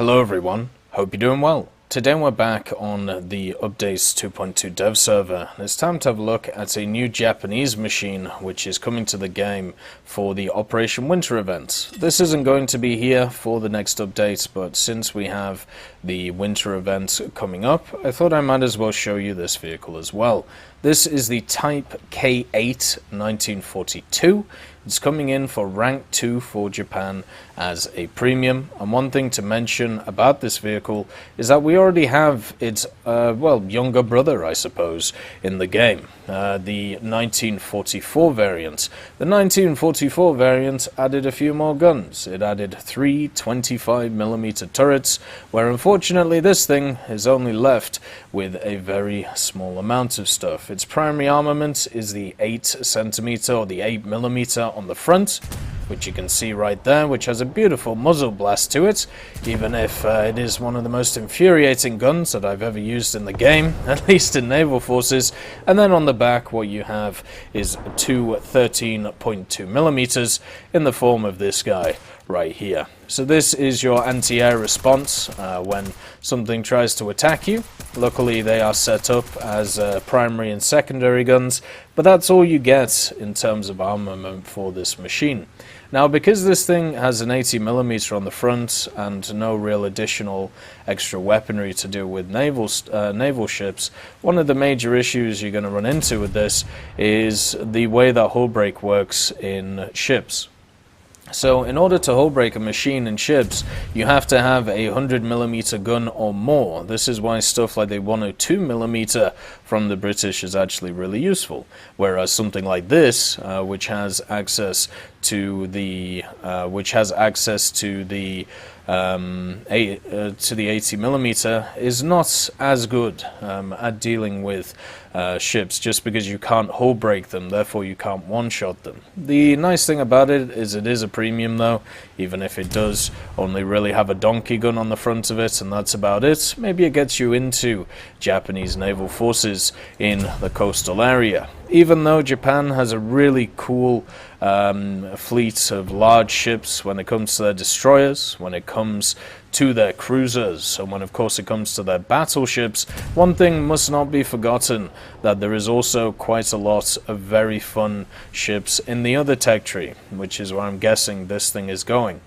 Hello everyone, hope you're doing well. Today we're back on the Updates 2.2 dev server. It's time to have a look at a new Japanese machine which is coming to the game for the Operation Winter event. This isn't going to be here for the next update, but since we have the winter event coming up, I thought I might as well show you this vehicle as well. This is the Type K-8 1942. It's coming in for rank 2 for Japan as a premium, and one thing to mention about this vehicle is that we already have its, younger brother, I suppose, in the game, the 1944 variant. The 1944 variant added a few more guns. It added 3 25mm turrets, where unfortunately this thing is only left with a very small amount of stuff. Its primary armament is the 8cm or the 8mm on the front, which you can see right there, which has a beautiful muzzle blast to it, even if it is one of the most infuriating guns that I've ever used in the game, at least in naval forces. And then on the back, what you have is 2 13.2mm in the form of this guy right here. So this is your anti-air response when something tries to attack you. Luckily they are set up as primary and secondary guns, but that's all you get in terms of armament for this machine. Now, because this thing has an 80mm on the front and no real additional extra weaponry to do with naval ships, one of the major issues you're going to run into with this is the way that hull break works in ships. So in order to hull break a machine in ships, you have to have a 100mm gun or more. This is why stuff like the 102mm from the British is actually really useful. Whereas something like this, which has access to the 80mm, is not as good at dealing with ships, just because you can't hull break them, therefore you can't one-shot them. The nice thing about it is a premium though, even if it does only really have a donkey gun on the front of it, and that's about it. Maybe it gets you into Japanese naval forces in the coastal area. Even though Japan has a really cool fleet of large ships when it comes to their destroyers, when it comes to their cruisers, and when of course it comes to their battleships, one thing must not be forgotten, that there is also quite a lot of very fun ships in the other tech tree, which is where I'm guessing this thing is going.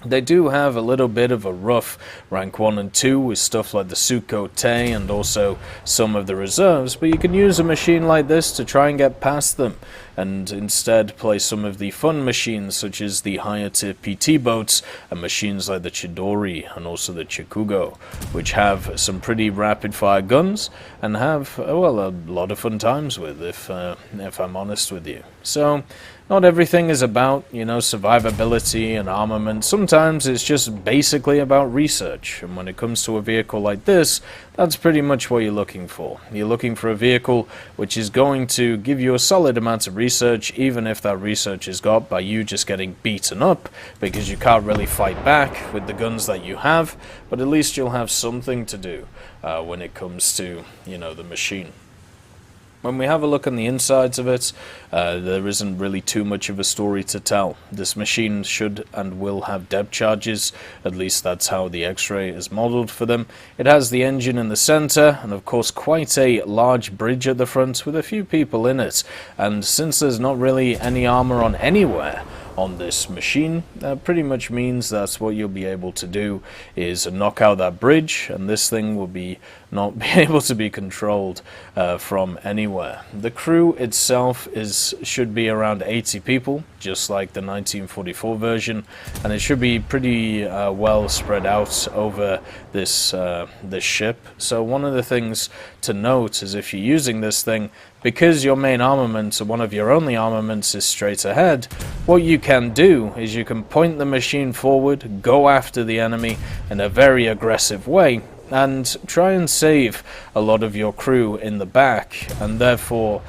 They do have a little bit of a rough rank 1 and 2 with stuff like the Sukhoi and also some of the reserves, but you can use a machine like this to try and get past them and instead play some of the fun machines such as the higher tier PT boats and machines like the Chidori and also the Chikugo, which have some pretty rapid fire guns and have, a lot of fun times with, if I'm honest with you. So not everything is about, survivability and armament. Sometimes it's just basically about research, and when it comes to a vehicle like this, that's pretty much what you're looking for. You're looking for a vehicle which is going to give you a solid amount of research, even if that research is got by you just getting beaten up because you can't really fight back with the guns that you have, but at least you'll have something to do when it comes to, the machine. When we have a look on the insides of it, there isn't really too much of a story to tell. This machine should and will have depth charges, at least that's how the X-ray is modeled for them. It has the engine in the center, and of course quite a large bridge at the front with a few people in it. And since there's not really any armor on anywhere on this machine, that pretty much means that what you'll be able to do is knock out that bridge, and this thing will not be able to be controlled from anywhere. The crew itself should be around 80 people, just like the 1944 version, and it should be pretty well spread out over this ship. So one of the things to note is if you're using this thing, because your main armament, or one of your only armaments, is straight ahead, what you can do is you can point the machine forward, go after the enemy in a very aggressive way, and try and save a lot of your crew in the back, and therefore,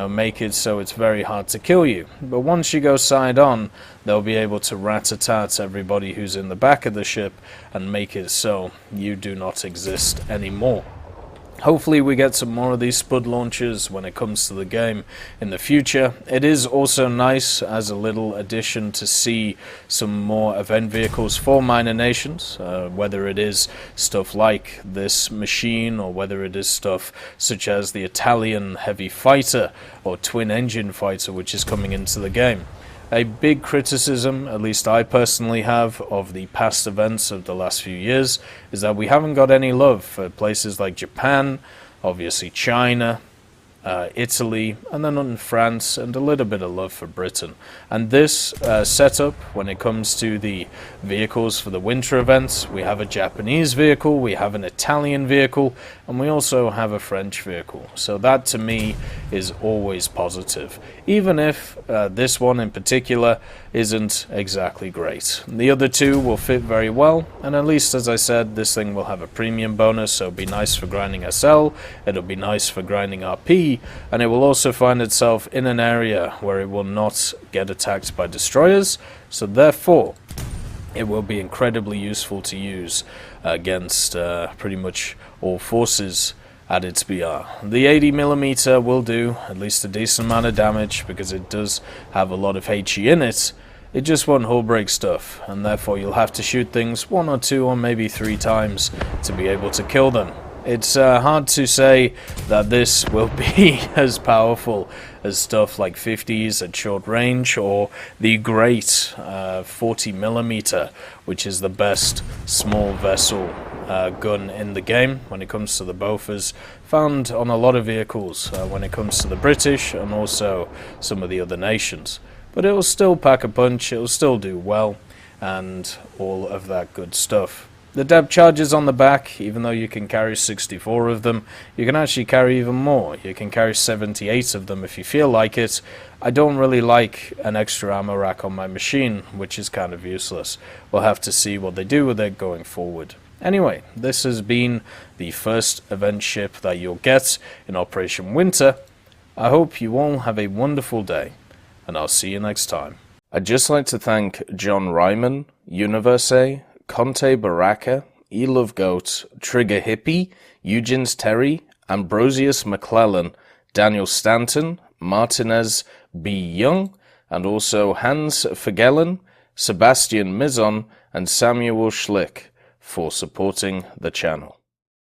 make it so it's very hard to kill you. But once you go side on, they'll be able to rat-a-tat everybody who's in the back of the ship and make it so you do not exist anymore. Hopefully we get some more of these Spud launchers when it comes to the game in the future. It is also nice as a little addition to see some more event vehicles for minor nations, whether it is stuff like this machine or whether it is stuff such as the Italian heavy fighter or twin engine fighter which is coming into the game. A big criticism, at least I personally have, of the past events of the last few years is that we haven't got any love for places like Japan, obviously China, Italy, and then on France, and a little bit of love for Britain. And this setup, when it comes to the vehicles for the winter events, we have a Japanese vehicle, we have an Italian vehicle, and we also have a French vehicle. So that to me is always positive, even if this one in particular isn't exactly great. The other two will fit very well, and at least, as I said, this thing will have a premium bonus, so it'll be nice for grinding SL, it'll be nice for grinding RP, and it will also find itself in an area where it will not get attacked by destroyers, so therefore it will be incredibly useful to use against pretty much all forces at its BR. The 80mm will do at least a decent amount of damage because it does have a lot of HE in it. It just won't hull break stuff, and therefore you'll have to shoot things 1 or 2 or maybe 3 times to be able to kill them. It's hard to say that this will be as powerful as stuff like 50s at short range or the great 40mm, which is the best small vessel gun in the game when it comes to the Bofors, found on a lot of vehicles when it comes to the British and also some of the other nations. But it will still pack a punch, it will still do well, and all of that good stuff. The depth charges on the back, even though you can carry 64 of them, you can actually carry even more. You can carry 78 of them if you feel like it. I don't really like an extra ammo rack on my machine, which is kind of useless. We'll have to see what they do with it going forward. Anyway, this has been the first event ship that you'll get in Operation Winter. I hope you all have a wonderful day, and I'll see you next time. I'd just like to thank John Ryman, Universe, Conte Baraka, Elove Goat, Trigger Hippie, Eugens Terry, Ambrosius McClellan, Daniel Stanton, Martinez B. Young, and also Hans Fagellen, Sebastian Mizon, and Samuel Schlick for supporting the channel.